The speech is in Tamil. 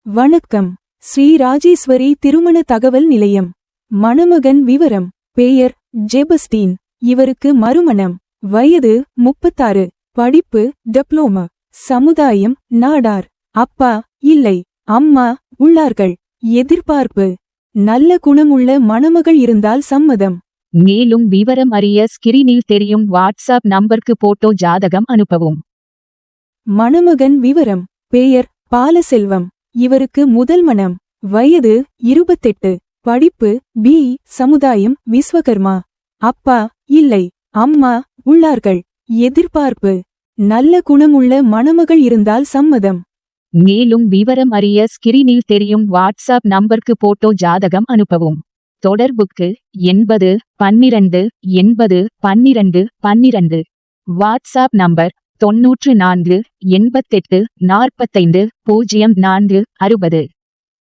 வணக்கம். ஸ்ரீ ராஜேஸ்வரி திருமண தகவல் நிலையம். மணமகன் விவரம். பெயர் ஜெபஸ்டீன். இவருக்கு மறுமணம். வயது 36. படிப்பு டிப்ளோமா. சமுதாயம் நாடார். அப்பா இல்லை, அம்மா உள்ளார்கள். எதிர்பார்ப்பு நல்ல குணமுள்ள மணமகள் இருந்தால் சம்மதம். மேலும் விவரம் அறிய ஸ்கிரீனில் தெரியும் வாட்ஸ்அப் நம்பருக்கு போட்டோ ஜாதகம் அனுப்பவும். மணமகன் விவரம். பெயர் பாலசெல்வம். இவருக்கு முதல் மணம். வயது 28. படிப்பு பி. சமுதாயம் விஸ்வகர்மா. அப்பா இல்லை, அம்மா உள்ளார்கள். எதிர்பார்ப்பு நல்ல குணமுள்ள மணமகள் இருந்தால் சம்மதம். மேலும் விவரம் அறிய ஸ்கிரீனில் தெரியும் வாட்ஸ்அப் நம்பருக்கு போட்டோ ஜாதகம் அனுப்பவும். தொடர்புக்கு 80 12 80 12 12. WhatsApp number 94 88 45 04 60.